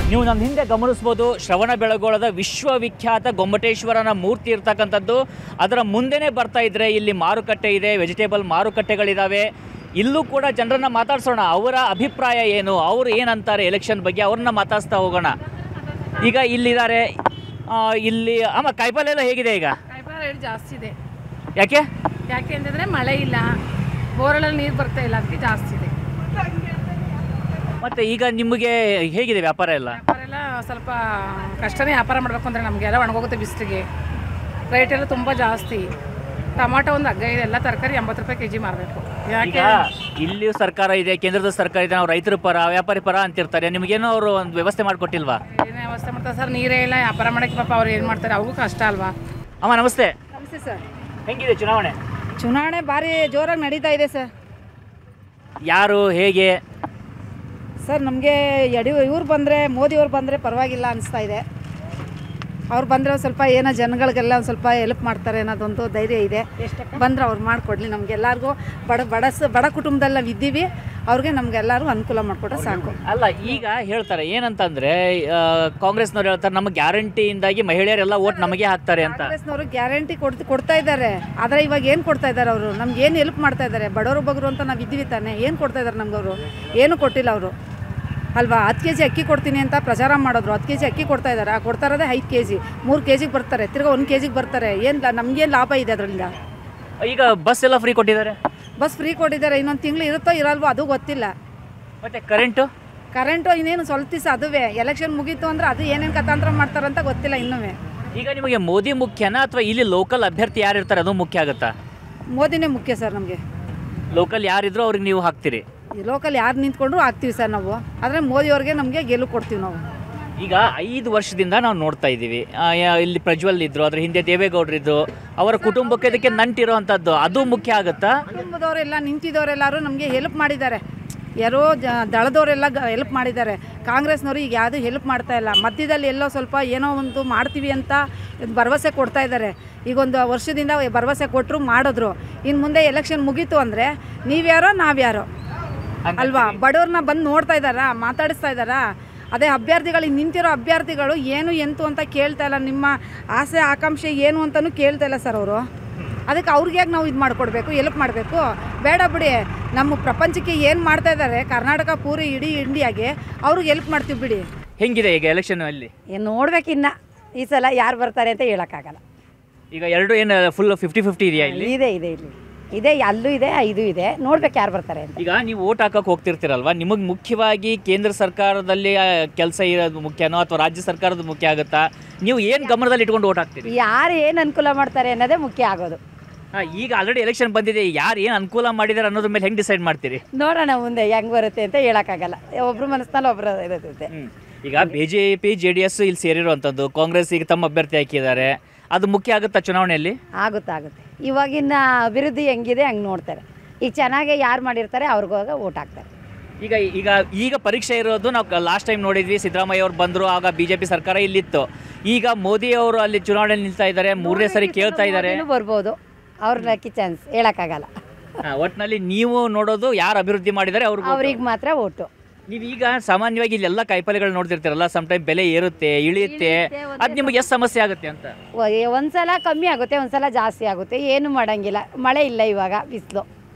ನೀವು ನಮ್ಮ ಹಿಂದೆ ಗಮನಿಸ್ಬೋದು ಶ್ರವಣಬೆಳಗೊಳದ ವಿಶ್ವವಿಖ್ಯಾತ ಗೊಮ್ಮಟೇಶ್ವರನ ಮೂರ್ತಿ ಇರ್ತಕ್ಕಂಥದ್ದು. ಅದರ ಮುಂದೆನೇ ಬರ್ತಾ ಇದ್ರೆ ಇಲ್ಲಿ ಮಾರುಕಟ್ಟೆ ಇದೆ, ವೆಜಿಟೇಬಲ್ ಮಾರುಕಟ್ಟೆಗಳಿದ್ದಾವೆ. ಇಲ್ಲೂ ಕೂಡ ಜನರನ್ನ ಮಾತಾಡ್ಸೋಣ, ಅವರ ಅಭಿಪ್ರಾಯ ಏನು, ಅವರು ಏನಂತಾರೆ ಎಲೆಕ್ಷನ್ ಬಗ್ಗೆ, ಅವ್ರನ್ನ ಮಾತಾಡ್ಸ್ತಾ ಹೋಗೋಣ. ಈಗ ಇಲ್ಲಿದ್ದಾರೆ, ಇಲ್ಲಿ ಅಮ್ಮ ಕಾಯಿಪಲ್ಲೆ ಎಲ್ಲ ಹೇಗಿದೆ? ಈಗ ಕಾಯಿಪಲ್ಲೆ ರೇಟ್ ಜಾಸ್ತಿ ಇದೆ. ಯಾಕೆ ಅಂತಂದರೆ ಮಳೆ ಇಲ್ಲ, ಬೋರ್ಗಳಲ್ಲಿ ನೀರು ಬರ್ತಾ ಇಲ್ಲ, ಅದಕ್ಕೆ ಜಾಸ್ತಿ ಇದೆ. ಮತ್ತು ಈಗ ನಿಮಗೆ ಹೇಗಿದೆ ವ್ಯಾಪಾರ ಎಲ್ಲ? ವ್ಯಾಪಾರ ಎಲ್ಲ ಸ್ವಲ್ಪ ಕಷ್ಟನೇ ವ್ಯಾಪಾರ ಮಾಡಬೇಕು ಅಂದರೆ ನಮಗೆಲ್ಲ ಒಣಗೋಗುತ್ತೆ ಬಿಸಿಲಿಗೆ. ರೇಟ್ ಎಲ್ಲ ತುಂಬ ಜಾಸ್ತಿ. ಟೊಮಾಟೊ ಒಂದು ಹಗ್ಗ ಇದೆ, ಎಲ್ಲ ತರಕಾರಿ 80 ರೂಪಾಯಿ ಕೆಜಿ ಮಾರಬೇಕು. ಯಾಕೆ ಇಲ್ಲಿಯೂ ಸರ್ಕಾರ ಇದೆ, ಕೇಂದ್ರದ ಸರ್ಕಾರ ಇದೆ, ನಾವು ರೈತರ ಪರ ವ್ಯಾಪಾರಿ ಪರ ಅಂತಿರ್ತಾರೆ. ನಿಮಗೇನೋ ಅವರು ಒಂದು ವ್ಯವಸ್ಥೆ ಮಾಡಿಕೊಟ್ಟಿಲ್ವಾ? ಏನೇ ವ್ಯವಸ್ಥೆ ಮಾಡ್ತಾರೆ ಸರ್, ನೀರೇ ಇಲ್ಲ, ವ್ಯಾಪಾರ ಮಾಡೋಕ್ಕೆ ಪಾಪ ಅವ್ರು ಏನು ಮಾಡ್ತಾರೆ, ಅವ್ರಿಗೂ ಕಷ್ಟ ಅಲ್ವಾ. ಅಮ್ಮ ನಮಸ್ತೆ. ನಮಸ್ತೆ ಸರ್. ಹೆಂಗಿದೆ ಚುನಾವಣೆ? ಚುನಾವಣೆ ಭಾರಿ ಜೋರಾಗಿ ನಡೀತಾ ಇದೆ ಸರ್. ಯಾರು ಹೇಗೆ? ಸರ್ ನಮಗೆ ಇವ್ರು ಬಂದರೆ, ಮೋದಿಯವ್ರು ಬಂದರೆ ಪರವಾಗಿಲ್ಲ ಅನಿಸ್ತಾ ಇದೆ. ಅವ್ರು ಬಂದರೆ ಒಂದು ಸ್ವಲ್ಪ ಏನೋ ಜನಗಳಿಗೆಲ್ಲ ಒಂದು ಸ್ವಲ್ಪ ಹೆಲ್ಪ್ ಮಾಡ್ತಾರೆ ಅನ್ನೋದೊಂದು ಧೈರ್ಯ ಇದೆ. ಬಂದರೆ ಅವ್ರು ಮಾಡಿಕೊಡ್ಲಿ. ನಮಗೆಲ್ಲರಿಗೂ ಬಡ ಕುಟುಂಬದಲ್ಲಿ ನಾವು ಇದ್ದೀವಿ, ಅವ್ರಿಗೆ ನಮಗೆಲ್ಲರೂ ಅನುಕೂಲ ಮಾಡಿಕೊಟ್ರೆ ಸಾಕು. ಅಲ್ಲ, ಈಗ ಹೇಳ್ತಾರೆ ಏನಂತಂದರೆ ಕಾಂಗ್ರೆಸ್ನವ್ರು ಹೇಳ್ತಾರೆ ನಮ್ಮ ಗ್ಯಾರಂಟಿಯಿಂದಾಗಿ ಮಹಿಳೆಯರೆಲ್ಲ ಓಟ್ ನಮಗೆ ಹಾಕ್ತಾರೆ ಅಂತ. ಕಾಂಗ್ರೆಸ್ನವರು ಗ್ಯಾರಂಟಿ ಕೊಡ್ತಾ ಇದ್ದಾರೆ, ಆದರೆ ಇವಾಗ ಏನು ಕೊಡ್ತಾ ಇದ್ದಾರೆ ಅವರು? ನಮ್ಗೆ ಏನು ಹೆಲ್ಪ್ ಮಾಡ್ತಾ ಇದ್ದಾರೆ? ಬಡವರು ಬಗ್ರು ಅಂತ ನಾವು ಇದ್ದೀವಿ ತಾನೆ, ಏನು ಕೊಡ್ತಾ ಇದ್ದಾರೆ ನಮ್ಗೆ ಅವರು? ಏನೂ ಕೊಟ್ಟಿಲ್ಲ ಅವರು ಅಲ್ವಾ. 10 ಕೆಜಿ ಅಕ್ಕಿ ಕೊಡ್ತೀನಿ ಅಂತ ಪ್ರಚಾರ ಮಾಡಿದ್ರು. 10 ಕೆಜಿ ಅಕ್ಕಿ ಕೊಡ್ತಾ ಇದ್ದಾರೆ. ಆ ಕೊಡ್ತಾ ಇರೋದೇ 5 ಕೆಜಿ, 3 ಕೆಜಿಗೆ ಬರ್ತಾರೆ, ತಿರ್ಗಾ 1 ಕೆಜಿಗೆ ಬರ್ತಾರೆ. ಏನು ನಮಗೇನು ಲಾಭ ಇದೆ ಅದರಿಂದ? ಈಗ ಬಸ್ ಎಲ್ಲ ಫ್ರೀ ಕೊಟ್ಟಿದ್ದಾರೆ. ಬಸ್ ಫ್ರೀ ಕೊಟ್ಟಿದ್ದಾರೆ, ಇನ್ನೊಂದು ತಿಂಗಳು ಇರುತ್ತೋ ಇರಲ್ವೋ ಅದು ಗೊತ್ತಿಲ್ಲ. ಮತ್ತು ಕರೆಂಟು ಇನ್ನೇನು ಸ್ವಲ್ಪ ದಿವಸ, ಅದುವೇ ಎಲೆಕ್ಷನ್ ಮುಗೀತು ಅಂದರೆ ಅದು ಏನೇನು ಕಥಾಂತರ ಮಾಡ್ತಾರಂತ ಗೊತ್ತಿಲ್ಲ ಇನ್ನೂ. ಈಗ ನಿಮಗೆ ಮೋದಿ ಮುಖ್ಯನಾ ಅಥವಾ ಇಲ್ಲಿ ಲೋಕಲ್ ಅಭ್ಯರ್ಥಿ ಯಾರು ಇರ್ತಾರೆ ಅದು ಮುಖ್ಯ ಆಗುತ್ತಾ? ಮೋದಿನೇ ಮುಖ್ಯ ಸರ್ ನಮಗೆ. ಲೋಕಲ್ ಯಾರಿದ್ರು ಅವ್ರಿಗೆ ನೀವು ಹಾಕ್ತೀರಿ? ಲೋಕಲ್ ಯಾರು ನಿಂತ್ಕೊಂಡ್ರು ಹಾಕ್ತೀವಿ ಸರ್ ನಾವು, ಆದರೆ ಮೋದಿಯವ್ರಿಗೆ ನಮಗೆ ಗೆಲುವು ಕೊಡ್ತೀವಿ ನಾವು. ಈಗ 5 ವರ್ಷದಿಂದ ನಾವು ನೋಡ್ತಾ ಇದ್ದೀವಿ, ಇಲ್ಲಿ ಪ್ರಜ್ವಲ್ ಇದ್ರು, ಅದ್ರ ಹಿಂದೆ ದೇವೇಗೌಡರಿದ್ದು, ಅವರ ಕುಟುಂಬಕ್ಕೆ ಇದಕ್ಕೆ ನಂಟಿರೋ ಅಂಥದ್ದು, ಅದು ಮುಖ್ಯ ಆಗುತ್ತಾ? ಕುಟುಂಬದವರೆಲ್ಲ ನಿಂತಿದ್ದವರೆಲ್ಲರೂ ನಮಗೆ ಹೆಲ್ಪ್ ಮಾಡಿದ್ದಾರೆ. ಯಾರೋ ದಳದವರೆಲ್ಲ ಹೆಲ್ಪ್ ಮಾಡಿದ್ದಾರೆ. ಕಾಂಗ್ರೆಸ್ನವರು ಈಗ ಯಾವುದೂ ಹೆಲ್ಪ್ ಮಾಡ್ತಾ ಇಲ್ಲ. ಮಧ್ಯದಲ್ಲಿ ಎಲ್ಲೋ ಸ್ವಲ್ಪ ಏನೋ ಒಂದು ಮಾಡ್ತೀವಿ ಅಂತ ಭರವಸೆ ಕೊಡ್ತಾ ಇದ್ದಾರೆ. ಈಗ ಒಂದು ವರ್ಷದಿಂದ ಭರವಸೆ ಕೊಟ್ಟರು, ಮಾಡಿದ್ರು. ಇನ್ನು ಮುಂದೆ ಎಲೆಕ್ಷನ್ ಮುಗೀತು ಅಂದರೆ ನೀವ್ಯಾರೋ ನಾವ್ಯಾರೋ ಅಲ್ವಾ? ಬಡವ್ರನ್ನ ಬಂದು ನೋಡ್ತಾ ಇದ್ದಾರಾ, ಮಾತಾಡಿಸ್ತಾ ಇದ್ದಾರಾ? ಅದೇ ಅಭ್ಯರ್ಥಿಗಳು, ನಿಂತಿರೋ ಅಭ್ಯರ್ಥಿಗಳು ಏನು ಎಂತು ಅಂತ ಕೇಳ್ತಾ ಇಲ್ಲ. ನಿಮ್ಮ ಆಸೆ ಆಕಾಂಕ್ಷೆ ಏನು ಅಂತಲೂ ಕೇಳ್ತಾ ಇಲ್ಲ ಸರ್ ಅವರು. ಅದಕ್ಕೆ ಅವ್ರಿಗೆ ಯಾಕೆ ನಾವು ಇದು ಮಾಡಿಕೊಡ್ಬೇಕು, ಹೆಲ್ಪ್ ಮಾಡಬೇಕು? ಬೇಡ ಬಿಡಿ, ನಮ್ಮ ಪ್ರಪಂಚಕ್ಕೆ ಏನು ಮಾಡ್ತಾ ಇದ್ದಾರೆ, ಕರ್ನಾಟಕ ಪೂರಿ ಇಡೀ ಇಂಡಿಯಾಗೆ ಅವ್ರಿಗೆ ಹೆಲ್ಪ್ ಮಾಡ್ತೀವಿ ಬಿಡಿ. ಹೆಂಗಿದೆ ಈಗ ಎಲೆಕ್ಷನ್ ಅಲ್ಲಿ? ನೋಡ್ಬೇಕು ಇನ್ನು ಈ ಸಲ ಯಾರು ಬರ್ತಾರೆ ಅಂತ ಹೇಳೋಕ್ಕಾಗಲ್ಲ. ಈಗ ಎರಡು ಏನು ಫುಲ್ 50-50 ಇದೆಯಾ? ಇಲ್ಲಿ ಇದೆ ಅಲ್ಲೂ ಇದೆ, ಇದು ಇದೆ. ನೋಡ್ಬೇಕು ಯಾರು ಬರ್ತಾರೆ ಅಂತ. ಈಗ ನೀವು ಓಟ್ ಹಾಕಕ್ಕೆ ಹೋಗ್ತಿರ್ತೀರಲ್ವಾ, ನಿಮಗೆ ಮುಖ್ಯವಾಗಿ ಕೇಂದ್ರ ಸರ್ಕಾರದಲ್ಲಿ ಕೆಲಸ ಇರೋದು ಮುಖ್ಯನೋ ಅಥವಾ ರಾಜ್ಯ ಸರ್ಕಾರದ ಮುಖ್ಯ ಆಗುತ್ತಾ? ನೀವು ಏನು ಗಮನದಲ್ಲಿ ಇಟ್ಕೊಂಡು ಓಟ್ ಹಾಕ್ತೀರಿ? ಯಾರು ಏನು ಅನುಕೂಲ ಮಾಡ್ತಾರೆ ಅನ್ನೋದೇ ಮುಖ್ಯ ಆಗೋದು. ಈಗ ಆಲ್ರೆಡಿ ಎಲೆಕ್ಷನ್ ಬಂದಿದೆ, ಯಾರು ಏನು ಅನುಕೂಲ ಮಾಡಿದ್ದಾರೆ ಅನ್ನೋದ್ರ ಮೇಲೆ ಹೆಂಗೆ ಡಿಸೈಡ್ ಮಾಡ್ತೀರಿ? ನೋಡೋಣ ಮುಂದೆ ಹೆಂಗೆ ಬರುತ್ತೆ ಅಂತ ಹೇಳೋಕ್ಕಾಗಲ್ಲ. ಒಬ್ರು ಮನಸ್ಸಿನಲ್ಲಿ ಒಬ್ಬರು ಇರುತ್ತೆ. ಈಗ BJP JDS ಇಲ್ಲಿ ಸೇರಿರುವಂಥದ್ದು, ಕಾಂಗ್ರೆಸ್ ಈಗ ತಮ್ಮ ಅಭ್ಯರ್ಥಿ ಹಾಕಿದ್ದಾರೆ, ಅದು ಮುಖ್ಯ ಆಗುತ್ತಾ ಚುನಾವಣೆಯಲ್ಲಿ? ಆಗುತ್ತೆ. ಇವಾಗಿನ ಅಭಿವೃದ್ಧಿ ಹೆಂಗಿದೆ ಹಂಗೆ ನೋಡ್ತಾರೆ. ಈಗ ಚೆನ್ನಾಗಿ ಯಾರು ಮಾಡಿರ್ತಾರೆ ಅವ್ರಿಗೋಗ ಓಟ್ ಹಾಕ್ತಾರೆ. ಈಗ ಪರೀಕ್ಷೆ ಇರೋದು, ನಾವು ಲಾಸ್ಟ್ ಟೈಮ್ ನೋಡಿದ್ವಿ, ಸಿದ್ದರಾಮಯ್ಯ ಅವ್ರು ಬಂದರು, ಆಗ BJP ಸರ್ಕಾರ ಇಲ್ಲಿತ್ತು. ಈಗ ಮೋದಿ ಅವರು ಅಲ್ಲಿ ಚುನಾವಣೆ ನಿಲ್ತಾ ಇದ್ದಾರೆ, 3ನೇ ಸರಿ ಕೇಳ್ತಾ ಇದ್ದಾರೆ. ಬರ್ಬೋದು, ಅವ್ರ ಲಕ್ಕಿ ಚಾನ್ಸ್ ಹೇಳೋಕ್ಕಾಗಲ್ಲ. ಒಟ್ಟಿನಲ್ಲಿ ನೀವು ನೋಡೋದು ಯಾರು ಅಭಿವೃದ್ಧಿ ಮಾಡಿದ್ದಾರೆ ಅವ್ರಿಗೆ ಮಾತ್ರ ಓಟು. ನೀವೀಗ ಸಾಮಾನ್ಯವಾಗಿ ಇಲ್ಲೆಲ್ಲ ಕಾಯಿಪಲ್ಲೆಗಳು ನೋಡ್ತಿರ್ತೀರಲ್ಲ, ಸಮ್ ಟೈಮ್ ಬೆಲೆ ಏರುತ್ತೆ ಇಳಿಯುತ್ತೆ, ಅದು ನಿಮಗೆ ಎಷ್ಟು ಸಮಸ್ಯೆ ಆಗುತ್ತೆ ಅಂತ? ಒಂದ್ಸಲ ಕಮ್ಮಿ ಆಗುತ್ತೆ, ಒಂದ್ಸಲ ಜಾಸ್ತಿ ಆಗುತ್ತೆ. ಏನು ಮಾಡೋಂಗಿಲ್ಲ, ಮಳೆ ಇಲ್ಲ, ಇವಾಗ ಬಿಸಿಲು,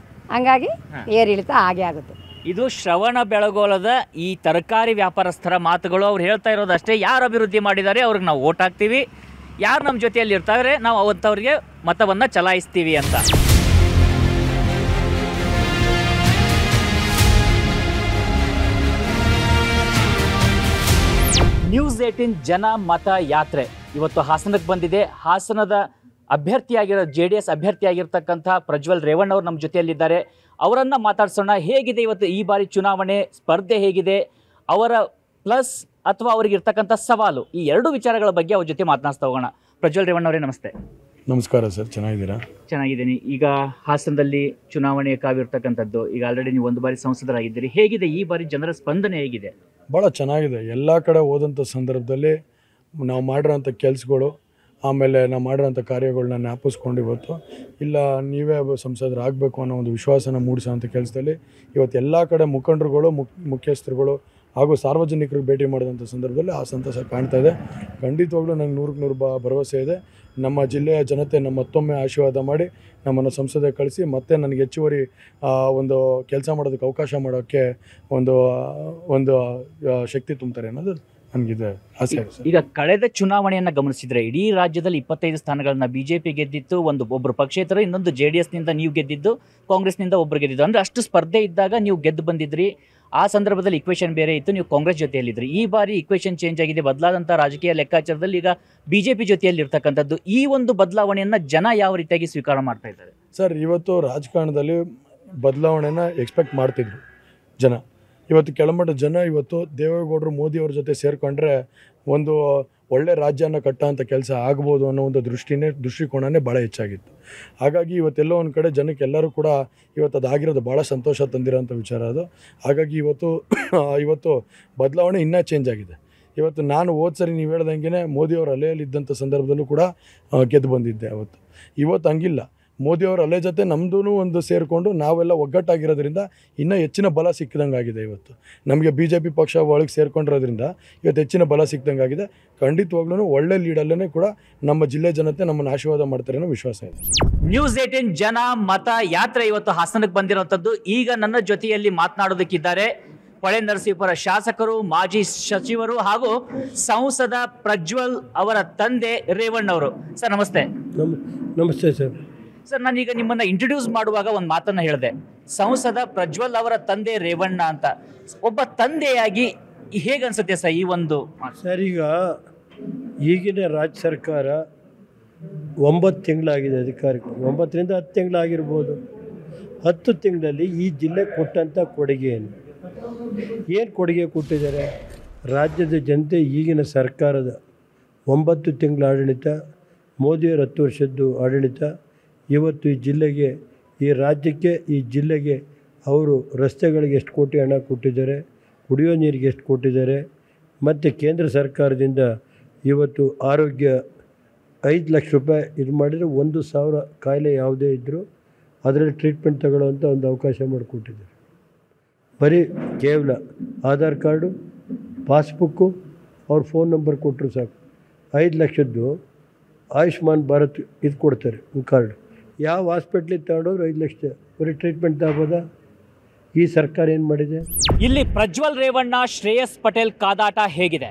ಹಂಗಾಗಿ ಏರಿಳಿತ ಹಾಗೆ ಆಗುತ್ತೆ. ಇದು ಶ್ರವಣಬೆಳಗೊಳದ ಈ ತರಕಾರಿ ವ್ಯಾಪಾರಸ್ಥರ ಮಾತುಗಳು. ಅವ್ರು ಹೇಳ್ತಾ ಇರೋದು ಅಷ್ಟೇ, ಯಾರು ಅಭಿವೃದ್ಧಿ ಮಾಡಿದ್ದಾರೆ ಅವ್ರಿಗೆ ನಾವು ಓಟ್ ಹಾಕ್ತೀವಿ, ಯಾರು ನಮ್ಮ ಜೊತೆಯಲ್ಲಿ ಇರ್ತಾರೆ ನಾವು ಅವತ್ತವ್ರಿಗೆ ಮತವನ್ನು ಚಲಾಯಿಸ್ತೀವಿ ಅಂತ. ನ್ಯೂಸ್ 18 ಜನ ಮತ ಯಾತ್ರೆ ಇವತ್ತು ಹಾಸನಕ್ಕೆ ಬಂದಿದೆ. ಹಾಸನದ ಅಭ್ಯರ್ಥಿಯಾಗಿರೋ JDS ಅಭ್ಯರ್ಥಿಯಾಗಿರ್ತಕ್ಕಂಥ ಪ್ರಜ್ವಲ್ ರೇವಣ್ಣ ಅವರು ನಮ್ಮ ಜೊತೆಯಲ್ಲಿದ್ದಾರೆ. ಅವರನ್ನು ಮಾತಾಡ್ಸೋಣ. ಹೇಗಿದೆ ಇವತ್ತು ಈ ಬಾರಿ ಚುನಾವಣೆ ಸ್ಪರ್ಧೆ, ಹೇಗಿದೆ ಅವರ ಪ್ಲಸ್ ಅಥವಾ ಅವ್ರಿಗೆ ಇರ್ತಕ್ಕಂಥ ಸವಾಲು, ಈ ಎರಡು ವಿಚಾರಗಳ ಬಗ್ಗೆ ಅವ್ರ ಜೊತೆ ಮಾತನಾಡ್ತಾ ಹೋಗೋಣ. ಪ್ರಜ್ವಲ್ ರೇವಣ್ಣ ಅವರೇ ನಮಸ್ತೆ. ನಮಸ್ಕಾರ ಸರ್, ಚೆನ್ನಾಗಿದ್ದೀರಾ? ಚೆನ್ನಾಗಿದ್ದೀನಿ. ಈಗ ಹಾಸನದಲ್ಲಿ ಚುನಾವಣೆ ಕಾವಿರ್ತಕ್ಕಂಥದ್ದು, ಈಗ ಆಲ್ರೆಡಿ ನೀವು ಒಂದು ಬಾರಿ ಸಂಸದರಾಗಿದ್ದೀರಿ. ಹೇಗಿದೆ ಈ ಬಾರಿ ಜನರ ಸ್ಪಂದನೆ ಹೇಗಿದೆ? ಭಾಳ ಚೆನ್ನಾಗಿದೆ. ಎಲ್ಲ ಕಡೆ ಹೋದಂಥ ಸಂದರ್ಭದಲ್ಲಿ ನಾವು ಮಾಡಿರೋಂಥ ಕೆಲಸಗಳು, ಆಮೇಲೆ ನಾವು ಮಾಡಿರೋಂಥ ಕಾರ್ಯಗಳನ್ನ ಜ್ಞಾಪಿಸ್ಕೊಂಡು ಇವತ್ತು ಇಲ್ಲ ನೀವೇ ಸಂಸದರಾಗಬೇಕು ಅನ್ನೋ ಒಂದು ವಿಶ್ವಾಸನ ಮೂಡಿಸೋಂಥ ಕೆಲಸದಲ್ಲಿ ಇವತ್ತು ಎಲ್ಲ ಕಡೆ ಮುಖಂಡರುಗಳು, ಮುಖ್ಯಸ್ಥರುಗಳು ಹಾಗೂ ಸಾರ್ವಜನಿಕರಿಗೆ ಭೇಟಿ ಮಾಡಿದಂಥ ಸಂದರ್ಭದಲ್ಲಿ ಆ ಸಂತೋಷ ಕಾಣ್ತಾ ಇದೆ. ಖಂಡಿತವಾಗ್ಲೂ ನಂಗೆ 100% ಭರವಸೆ ಇದೆ. ನಮ್ಮ ಜಿಲ್ಲೆಯ ಜನತೆ ನಮ್ಮ ಮತ್ತೊಮ್ಮೆ ಆಶೀರ್ವಾದ ಮಾಡಿ ನಮ್ಮನ್ನು ಸಂಸದೆ ಕಳಿಸಿ ಮತ್ತೆ ನನಗೆ ಹೆಚ್ಚುವರಿ ಒಂದು ಕೆಲಸ ಮಾಡೋದಕ್ಕೆ ಅವಕಾಶ ಮಾಡೋಕ್ಕೆ ಒಂದು ಶಕ್ತಿ ತುಂಬ್ತಾರೆ ಅನ್ನೋದು ನನಗಿದೆ ಆಸೆ ಇದೆ ಸರ್. ಈಗ ಕಳೆದ ಚುನಾವಣೆಯನ್ನು ಗಮನಿಸಿದರೆ ಇಡೀ ರಾಜ್ಯದಲ್ಲಿ 25 ಸ್ಥಾನಗಳನ್ನ ಬಿಜೆಪಿ ಗೆದ್ದಿತ್ತು, ಒಬ್ಬರು ಪಕ್ಷೇತರ, ಇನ್ನೊಂದು JDSನಿಂದ ನೀವು ಗೆದ್ದಿದ್ದು, ಕಾಂಗ್ರೆಸ್ನಿಂದ ಒಬ್ಬರು ಗೆದ್ದಿದ್ದು. ಅಂದರೆ ಅಷ್ಟು ಸ್ಪರ್ಧೆ ಇದ್ದಾಗ ನೀವು ಗೆದ್ದು ಬಂದಿದ್ರಿ. ಆ ಸಂದರ್ಭದಲ್ಲಿ ಇಕ್ವೇಷನ್ ಬೇರೆ ಇತ್ತು, ನೀವು ಕಾಂಗ್ರೆಸ್ ಜೊತೆಯಲ್ಲಿದ್ರಿ. ಈ ಬಾರಿ ಇಕ್ವೇಷನ್ ಚೇಂಜ್ ಆಗಿದೆ, ಬದಲಾದಂಥ ರಾಜಕೀಯ ಲೆಕ್ಕಾಚಾರದಲ್ಲಿ ಈಗ ಬಿಜೆಪಿ ಜೊತೆಯಲ್ಲಿ ಇರ್ತಕ್ಕಂಥದ್ದು. ಈ ಒಂದು ಬದಲಾವಣೆಯನ್ನು ಜನ ಯಾವ ರೀತಿಯಾಗಿ ಸ್ವೀಕಾರ ಮಾಡ್ತಾ ಇದ್ದಾರೆ ಸರ್? ಇವತ್ತು ರಾಜಕಾರಣದಲ್ಲಿ ಬದಲಾವಣೆನ ಎಕ್ಸ್ಪೆಕ್ಟ್ ಮಾಡ್ತಿದ್ರು ಜನ. ಇವತ್ತು ಕೆಳಮಟ್ಟದ ಜನ ಇವತ್ತು ದೇವೇಗೌಡರು ಮೋದಿಯವ್ರ ಜೊತೆ ಸೇರಿಕೊಂಡ್ರೆ ಒಂದು ಒಳ್ಳೆ ರಾಜ್ಯನ ಕಟ್ಟೋಂಥ ಕೆಲಸ ಆಗ್ಬೋದು ಅನ್ನೋ ಒಂದು ದೃಷ್ಟಿಕೋನನೇ ಭಾಳ ಹೆಚ್ಚಾಗಿತ್ತು. ಹಾಗಾಗಿ ಇವತ್ತೆಲ್ಲೋ ಒಂದು ಕಡೆ ಜನಕ್ಕೆ ಎಲ್ಲರೂ ಕೂಡ ಇವತ್ತು ಅದಾಗಿರೋದು ಭಾಳ ಸಂತೋಷ ತಂದಿರೋಂಥ ವಿಚಾರ ಅದು. ಹಾಗಾಗಿ ಇವತ್ತು ಬದಲಾವಣೆ ಇನ್ನೂ ಚೇಂಜ್ ಆಗಿದೆ. ಇವತ್ತು ನಾನು ಹೋದ ಸರಿ ನೀವು ಹೇಳ್ದಂಗೆ ಮೋದಿಯವ್ರ ಅಲೆಯಲ್ಲಿದ್ದಂಥ ಸಂದರ್ಭದಲ್ಲೂ ಕೂಡ ಗೆದ್ದು ಬಂದಿದ್ದೆ. ಇವತ್ತು ಹಂಗಿಲ್ಲ. ಮೋದಿಯವ್ರ ಅಲೆ ಜೊತೆ ನಮ್ಮದೂ ಒಂದು ಸೇರಿಕೊಂಡು ನಾವೆಲ್ಲ ಒಗ್ಗಟ್ಟಾಗಿರೋದ್ರಿಂದ ಇನ್ನೂ ಹೆಚ್ಚಿನ ಬಲ ಸಿಕ್ಕಿದಂಗೆ ಆಗಿದೆ. ಇವತ್ತು ನಮಗೆ BJP ಪಕ್ಷ ಒಳಗೆ ಸೇರ್ಕೊಂಡಿರೋದ್ರಿಂದ ಇವತ್ತು ಹೆಚ್ಚಿನ ಬಲ ಸಿಕ್ಕಿದಂಗೆ ಆಗಿದೆ. ಖಂಡಿತವಾಗ್ಲೂ ಒಳ್ಳೆ ಲೀಡಲ್ಲೇ ಕೂಡ ನಮ್ಮ ಜಿಲ್ಲೆ ಜನತೆ ನಮ್ಮನ್ನು ಆಶೀರ್ವಾದ ಮಾಡ್ತಾರೆ ಅನ್ನೋ ವಿಶ್ವಾಸ ಇದೆ. ನ್ಯೂಸ್ 18 ಜನ ಮತ ಯಾತ್ರೆ ಇವತ್ತು ಹಾಸನಕ್ಕೆ ಬಂದಿರುವಂಥದ್ದು. ಈಗ ನನ್ನ ಜೊತೆಯಲ್ಲಿ ಮಾತನಾಡೋದಕ್ಕಿದ್ದಾರೆ ಹೊಳೆ ನರಸೀಪುರ ಶಾಸಕರು, ಮಾಜಿ ಸಚಿವರು ಹಾಗೂ ಸಂಸದ ಪ್ರಜ್ವಲ್ ಅವರ ತಂದೆ ರೇವಣ್ಣವರು. ಸರ್ ನಮಸ್ತೆ. ನಮಸ್ತೆ ಸರ್. ಸರ್, ನಾನೀಗ ನಿಮ್ಮನ್ನ ಇಂಟ್ರೊಡ್ಯೂಸ್ ಮಾಡುವಾಗ ಒಂದು ಮಾತನ್ನ ಹೇಳಿದೆ, ಸಂಸದ ಪ್ರಜ್ವಲ್ ಅವರ ತಂದೆ ರೇವಣ್ಣ ಅಂತ. ಒಬ್ಬ ತಂದೆಯಾಗಿ ಹೇಗನ್ಸುತ್ತೆ ಸರ್ ಈ ಒಂದು? ಸರ್, ಈಗ ಈಗಿನ ರಾಜ್ಯ ಸರ್ಕಾರ 9 ತಿಂಗಳಾಗಿದೆ ಅಧಿಕಾರಕ್ಕೆ. 9ರಿಂದ 10 ತಿಂಗಳಾಗಿರ್ಬೋದು. 10 ತಿಂಗಳಲ್ಲಿ ಈ ಜಿಲ್ಲೆ ಕೊಟ್ಟಂಥ ಕೊಡುಗೆ ಏನು ಕೊಡುಗೆ ಕೊಟ್ಟಿದ್ದಾರೆ? ರಾಜ್ಯದ ಜನತೆ ಈಗಿನ ಸರ್ಕಾರದ 9 ತಿಂಗಳ ಆಡಳಿತ, ಮೋದಿಯವರ 10 ವರ್ಷದ್ದು ಆಡಳಿತ, ಇವತ್ತು ಈ ಜಿಲ್ಲೆಗೆ, ಈ ರಾಜ್ಯಕ್ಕೆ, ಈ ಜಿಲ್ಲೆಗೆ ಅವರು ರಸ್ತೆಗಳಿಗೆ ಎಷ್ಟು ಕೋಟಿ ಹಣ ಕೊಟ್ಟಿದ್ದಾರೆ, ಕುಡಿಯೋ ನೀರಿಗೆ ಎಷ್ಟು ಕೊಟ್ಟಿದ್ದಾರೆ, ಮತ್ತು ಕೇಂದ್ರ ಸರ್ಕಾರದಿಂದ ಇವತ್ತು ಆರೋಗ್ಯ 5 ಲಕ್ಷ ರೂಪಾಯಿ ಇದು ಮಾಡಿದರೆ 1,000 ಕಾಯಿಲೆ ಯಾವುದೇ ಇದ್ದರೂ ಅದರಲ್ಲಿ ಟ್ರೀಟ್ಮೆಂಟ್ ತಗೊಳ್ಳೋವಂಥ ಒಂದು ಅವಕಾಶ ಮಾಡಿಕೊಟ್ಟಿದ್ದಾರೆ. ಬರೀ ಕೇವಲ ಆಧಾರ್ ಕಾರ್ಡು, ಪಾಸ್ಬುಕ್ಕು, ಅವ್ರ ಫೋನ್ ನಂಬರ್ ಕೊಟ್ಟರು ಸಾಕು. 5 ಲಕ್ಷದ್ದು ಆಯುಷ್ಮಾನ್ ಭಾರತ್ ಇದು ಕೊಡ್ತಾರೆ, ಕಾರ್ಡ್. ಯಾವ ಹಾಸ್ಪಿಟ್ಲಿಗೆ ತಗೊಂಡೋದ್ರು 5 ಲಕ್ಷ ಬರೀ ಟ್ರೀಟ್ಮೆಂಟ್ ತಗೋಬೋದಾ? ಈ ಸರ್ಕಾರ ಏನು ಮಾಡಿದೆ? ಇಲ್ಲಿ ಪ್ರಜ್ವಲ್ ರೇವಣ್ಣ, ಶ್ರೇಯಸ್ ಪಟೇಲ್ ಕಾದಾಟ ಹೇಗಿದೆ?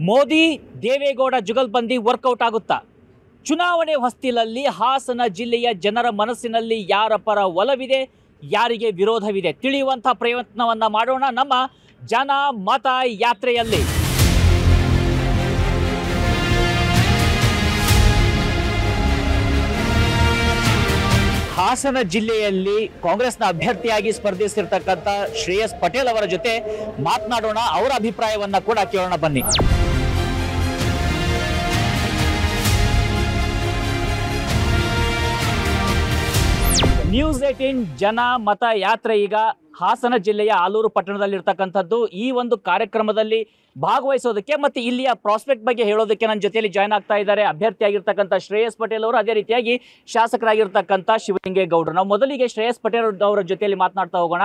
ಮೋದಿ ದೇವೇಗೌಡ ಜುಗಲ್ಬಂದಿ ವರ್ಕೌಟ್ ಆಗುತ್ತಾ? ಚುನಾವಣೆ ಹೊಸ್ತಿಲಲ್ಲಿ ಹಾಸನ ಜಿಲ್ಲೆಯ ಜನರ ಮನಸ್ಸಿನಲ್ಲಿ ಯಾರ ಪರ ಒಲವಿದೆ, ಯಾರಿಗೆ ವಿರೋಧವಿದೆ ತಿಳಿಯುವಂಥ ಪ್ರಯತ್ನವನ್ನು ಮಾಡೋಣ ನಮ್ಮ ಜನ ಮತ ಯಾತ್ರೆಯಲ್ಲಿ. ಹಾಸನ ಜಿಲ್ಲೆಯಲ್ಲಿ ಕಾಂಗ್ರೆಸ್ನ ಅಭ್ಯರ್ಥಿಯಾಗಿ ಸ್ಪರ್ಧಿಸಿರ್ತಕ್ಕಂಥ ಶ್ರೇಯಸ್ ಪಟೇಲ್ ಅವರ ಜೊತೆ ಮಾತನಾಡೋಣ, ಅವರ ಅಭಿಪ್ರಾಯವನ್ನ ಕೂಡ ಕೇಳೋಣ ಬನ್ನಿ. ನ್ಯೂಸ್ 18 ಜನ ಮತ ಯಾತ್ರೆ ಈಗ ಹಾಸನ ಜಿಲ್ಲೆಯ ಆಲೂರು ಪಟ್ಟಣದಲ್ಲಿರ್ತಕ್ಕಂಥದ್ದು. ಈ ಒಂದು ಕಾರ್ಯಕ್ರಮದಲ್ಲಿ ಭಾಗವಹಿಸೋದಕ್ಕೆ ಮತ್ತು ಇಲ್ಲಿಯ ಪ್ರಾಸ್ಪೆಕ್ಟ್ ಬಗ್ಗೆ ಹೇಳೋದಕ್ಕೆ ನನ್ನ ಜೊತೆಯಲ್ಲಿ ಜಾಯ್ನ್ ಆಗ್ತಾ ಇದ್ದಾರೆ ಅಭ್ಯರ್ಥಿಯಾಗಿರ್ತಕ್ಕಂಥ ಶ್ರೇಯಸ್ ಪಟೇಲ್ ಅವರು, ಅದೇ ರೀತಿಯಾಗಿ ಶಾಸಕರಾಗಿರ್ತಕ್ಕಂಥ ಶಿವಲಿಂಗೇಗೌಡರು. ನಾವು ಮೊದಲಿಗೆ ಶ್ರೇಯಸ್ ಪಟೇಲ್ ಅವರ ಜೊತೆಯಲ್ಲಿ ಮಾತನಾಡ್ತಾ ಹೋಗೋಣ.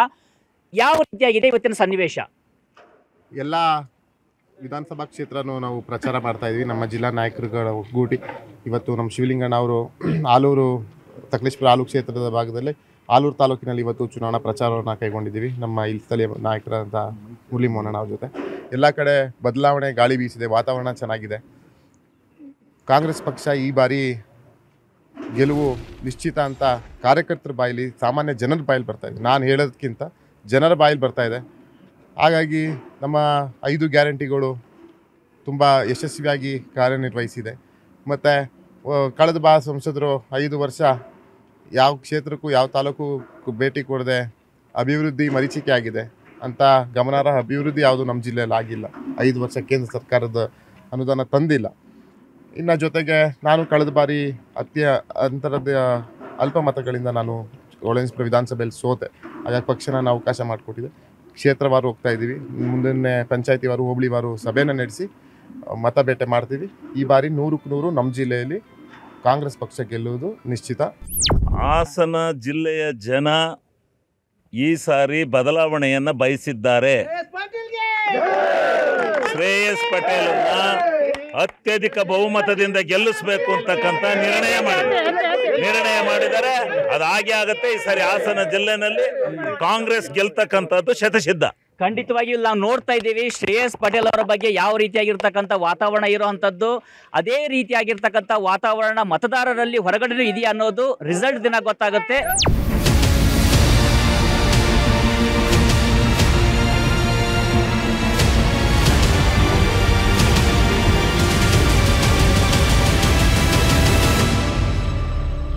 ಯಾವ ರೀತಿಯಾಗಿದೆ ಇವತ್ತಿನ ಸನ್ನಿವೇಶ? ಎಲ್ಲ ವಿಧಾನಸಭಾ ಕ್ಷೇತ್ರನೂ ನಾವು ಪ್ರಚಾರ ಮಾಡ್ತಾ ಇದ್ವಿ. ನಮ್ಮ ಜಿಲ್ಲಾ ನಾಯಕರುಗಳ ಒಗ್ಗೂಡಿ ಇವತ್ತು ನಮ್ಮ ಶಿವಲಿಂಗಣ್ಣ ಅವರು ಆಲೂರು ಸಕಲೇಶಪುರ ಆಲೂರು ಕ್ಷೇತ್ರದ ಭಾಗದಲ್ಲಿ ಆಲೂರು ತಾಲೂಕಿನಲ್ಲಿ ಇವತ್ತು ಚುನಾವಣಾ ಪ್ರಚಾರವನ್ನು ಕೈಗೊಂಡಿದ್ದೀವಿ ನಮ್ಮ ಇಲ್ಲಿ ಸ್ಥಳೀಯ ನಾಯಕರಾದಂಥ ಮುರಳಿ ಮೋಹನಣ್ಣ ಅವ್ರ ಜೊತೆ. ಎಲ್ಲ ಕಡೆ ಬದಲಾವಣೆ ಗಾಳಿ ಬೀಸಿದೆ, ವಾತಾವರಣ ಚೆನ್ನಾಗಿದೆ. ಕಾಂಗ್ರೆಸ್ ಪಕ್ಷ ಈ ಬಾರಿ ಗೆಲುವು ನಿಶ್ಚಿತ ಅಂತ ಕಾರ್ಯಕರ್ತರ ಬಾಯಲ್ಲಿ, ಸಾಮಾನ್ಯ ಜನರ ಬಾಯಲ್ಲಿ ಬರ್ತಾ ಇದೆ. ನಾನು ಹೇಳೋದಕ್ಕಿಂತ ಜನರ ಬಾಯಲ್ಲಿ ಬರ್ತಾ ಇದೆ. ಹಾಗಾಗಿ ನಮ್ಮ 5 ಗ್ಯಾರಂಟಿಗಳು ತುಂಬ ಯಶಸ್ವಿಯಾಗಿ ಕಾರ್ಯನಿರ್ವಹಿಸಿದೆ. ಮತ್ತು ಕಳೆದ ಸಂಸದರು 5 ವರ್ಷ ಯಾವ ಕ್ಷೇತ್ರಕ್ಕೂ ಯಾವ ತಾಲೂಕು ಭೇಟಿ ಕೊಡದೆ ಅಭಿವೃದ್ಧಿ ಮರೀಚಿಕೆ ಆಗಿದೆ ಅಂತ ಗಮನಾರ್ಹ ಅಭಿವೃದ್ಧಿ ಯಾವುದು ನಮ್ಮ ಜಿಲ್ಲೆಯಲ್ಲಿ ಆಗಿಲ್ಲ. 5 ವರ್ಷ ಕೇಂದ್ರ ಸರ್ಕಾರದ ಅನುದಾನ ತಂದಿಲ್ಲ. ಇನ್ನು ಜೊತೆಗೆ ನಾನು ಕಳೆದ ಬಾರಿ ಅಂತರದ ಅಲ್ಪ ಮತಗಳಿಂದ ನಾನು ಹೊಳೆನರಸೀಪುರ ವಿಧಾನಸಭೆಯಲ್ಲಿ ಸೋತೆ. ಹಾಗಾಗಿ ಪಕ್ಷನ ಅವಕಾಶ ಮಾಡಿಕೊಟ್ಟಿದೆ. ಕ್ಷೇತ್ರವಾರು ಹೋಗ್ತಾ ಇದ್ದೀವಿ. ಮುಂದಿನ ಪಂಚಾಯತಿವಾರು, ಹೋಬಳಿವಾರು ಸಭೆನ ನಡೆಸಿ ಮತ ಬೇಟೆ ಮಾಡ್ತೀವಿ. ಈ ಬಾರಿ 100ಕ್ಕೆ 100 ನಮ್ಮ ಜಿಲ್ಲೆಯಲ್ಲಿ ಕಾಂಗ್ರೆಸ್ ಪಕ್ಷ ಗೆಲ್ಲುವುದು ನಿಶ್ಚಿತ. ಹಾಸನ ಜಿಲ್ಲೆಯ ಜನ ಈ ಸಾರಿ ಬದಲಾವಣೆಯನ್ನು ಬಯಸಿದ್ದಾರೆ. ಶ್ರೇಯಸ್ ಪಟೇಲನ್ನ ಅತ್ಯಧಿಕ ಬಹುಮತದಿಂದ ಗೆಲ್ಲಿಸಬೇಕು ಅಂತಕ್ಕಂಥ ನಿರ್ಣಯ ಮಾಡಿದರೆ ಅದು ಹಾಗೆ ಆಗುತ್ತೆ. ಈ ಸಾರಿ ಹಾಸನ ಜಿಲ್ಲೆನಲ್ಲಿ ಕಾಂಗ್ರೆಸ್ ಗೆಲ್ತಕ್ಕಂಥದ್ದು ಶತಸಿದ್ಧ. ಖಂಡಿತವಾಗಿಯೂ ನಾವು ನೋಡ್ತಾ ಇದ್ದೀವಿ ಶ್ರೇಯಸ್ ಪಟೇಲ್ ಅವರ ಬಗ್ಗೆ ಯಾವ ರೀತಿಯಾಗಿರ್ತಕ್ಕಂಥ ವಾತಾವರಣ ಇರುವಂಥದ್ದು, ಅದೇ ರೀತಿಯಾಗಿರ್ತಕ್ಕಂಥ ವಾತಾವರಣ ಮತದಾರರಲ್ಲಿ ಹೊರಗಡೆ ಇದೆಯಾ ಅನ್ನೋದು ರಿಸಲ್ಟ್ ದಿನ ಗೊತ್ತಾಗುತ್ತೆ.